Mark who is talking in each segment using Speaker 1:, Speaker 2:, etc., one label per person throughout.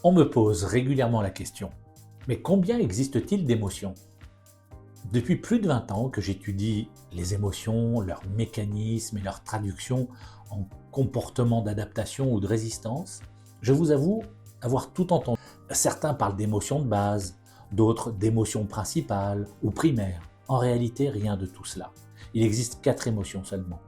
Speaker 1: On me pose régulièrement la question, mais combien existe-t-il d'émotions? Depuis plus de 20 ans que j'étudie les émotions, leurs mécanismes et leurs traductions en comportement d'adaptation ou de résistance, je vous avoue avoir tout entendu. Certains parlent d'émotions de base, d'autres d'émotions principales ou primaires. En réalité, rien de tout cela. Il existe 4 émotions seulement.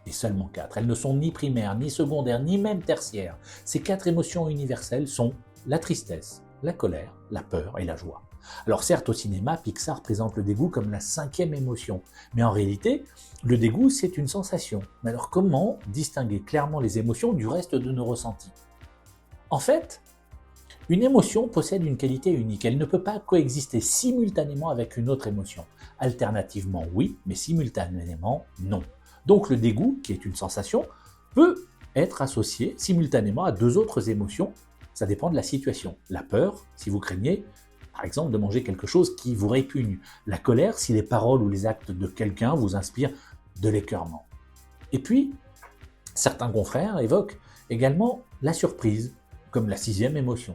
Speaker 1: Et seulement 4. Elles ne sont ni primaires, ni secondaires, ni même tertiaires. Ces 4 émotions universelles sont la tristesse, la colère, la peur et la joie. Alors certes, au cinéma, Pixar présente le dégoût comme la 5e émotion, mais en réalité, le dégoût, c'est une sensation. Mais alors comment distinguer clairement les émotions du reste de nos ressentis? En fait, une émotion possède une qualité unique. Elle ne peut pas coexister simultanément avec une autre émotion. Alternativement, oui, mais simultanément, non. Donc le dégoût, qui est une sensation, peut être associé simultanément à 2 autres émotions. Ça dépend de la situation. La peur, si vous craignez, par exemple, de manger quelque chose qui vous répugne. La colère, si les paroles ou les actes de quelqu'un vous inspirent de l'écœurement. Et puis, certains confrères évoquent également la surprise, comme la 6e émotion.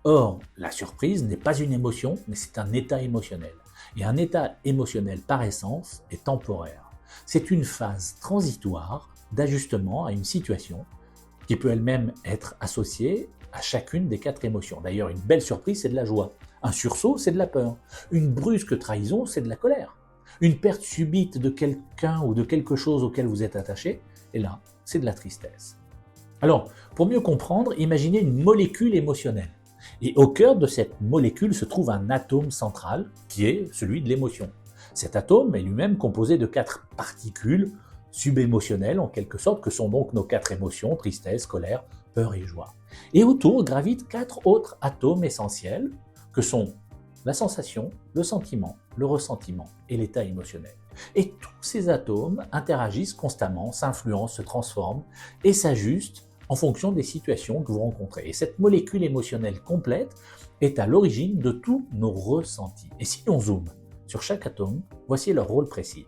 Speaker 1: Or, la surprise n'est pas une émotion, mais c'est un état émotionnel. Et un état émotionnel, par essence, est temporaire. C'est une phase transitoire d'ajustement à une situation qui peut elle-même être associée à chacune des 4 émotions. D'ailleurs, une belle surprise, c'est de la joie. Un sursaut, c'est de la peur. Une brusque trahison, c'est de la colère. Une perte subite de quelqu'un ou de quelque chose auquel vous êtes attaché, et là, c'est de la tristesse. Alors, pour mieux comprendre, imaginez une molécule émotionnelle. Et au cœur de cette molécule se trouve un atome central, qui est celui de l'émotion. Cet atome est lui-même composé de 4 particules subémotionnelles, en quelque sorte, que sont donc nos 4 émotions, tristesse, colère, peur et joie. Et autour gravitent 4 autres atomes essentiels, que sont la sensation, le sentiment, le ressentiment et l'état émotionnel. Et tous ces atomes interagissent constamment, s'influencent, se transforment et s'ajustent en fonction des situations que vous rencontrez. Et cette molécule émotionnelle complète est à l'origine de tous nos ressentis. Et si on zoome sur chaque atome, voici leur rôle précis.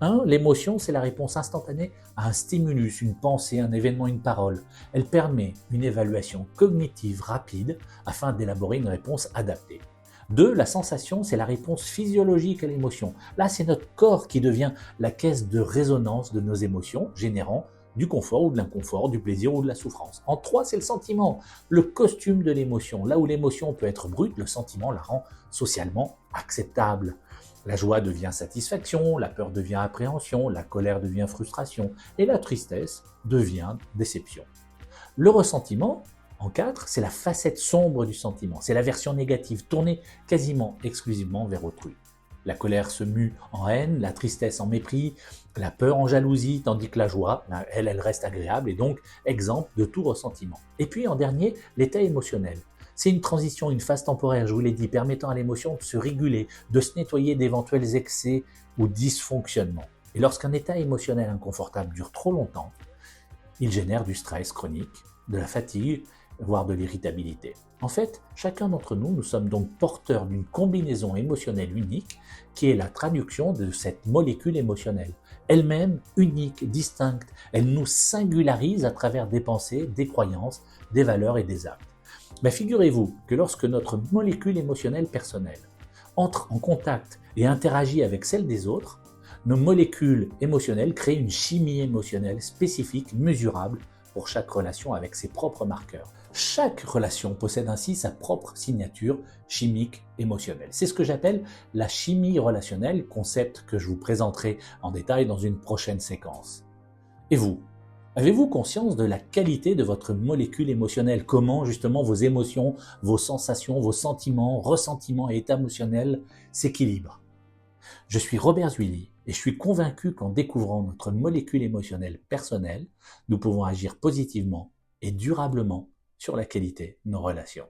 Speaker 1: 1. L'émotion, c'est la réponse instantanée à un stimulus, une pensée, un événement, une parole. Elle permet une évaluation cognitive rapide afin d'élaborer une réponse adaptée. 2. La sensation, c'est la réponse physiologique à l'émotion. Là, c'est notre corps qui devient la caisse de résonance de nos émotions, générant du confort ou de l'inconfort, du plaisir ou de la souffrance. En 3, c'est le sentiment, le costume de l'émotion. Là où l'émotion peut être brute, le sentiment la rend socialement acceptable. La joie devient satisfaction, la peur devient appréhension, la colère devient frustration et la tristesse devient déception. Le ressentiment, en 4, c'est la facette sombre du sentiment, c'est la version négative tournée quasiment exclusivement vers autrui. La colère se mue en haine, la tristesse en mépris, la peur en jalousie, tandis que la joie, elle reste agréable et donc exempte de tout ressentiment. Et puis en dernier, l'état émotionnel. C'est une transition, une phase temporaire, je vous l'ai dit, permettant à l'émotion de se réguler, de se nettoyer d'éventuels excès ou dysfonctionnements. Et lorsqu'un état émotionnel inconfortable dure trop longtemps, il génère du stress chronique, de la fatigue, voire de l'irritabilité. En fait, chacun d'entre nous, nous sommes donc porteurs d'une combinaison émotionnelle unique qui est la traduction de cette molécule émotionnelle. Elle-même unique, distincte, elle nous singularise à travers des pensées, des croyances, des valeurs et des actes. Mais figurez-vous que lorsque notre molécule émotionnelle personnelle entre en contact et interagit avec celle des autres, nos molécules émotionnelles créent une chimie émotionnelle spécifique, mesurable pour chaque relation avec ses propres marqueurs. Chaque relation possède ainsi sa propre signature chimique émotionnelle. C'est ce que j'appelle la chimie relationnelle, concept que je vous présenterai en détail dans une prochaine séquence. Et vous, avez-vous conscience de la qualité de votre molécule émotionnelle? Comment justement vos émotions, vos sensations, vos sentiments, ressentiments et états émotionnels s'équilibrent? Je suis Robert Zuilly et je suis convaincu qu'en découvrant notre molécule émotionnelle personnelle, nous pouvons agir positivement et durablement sur la qualité de nos relations.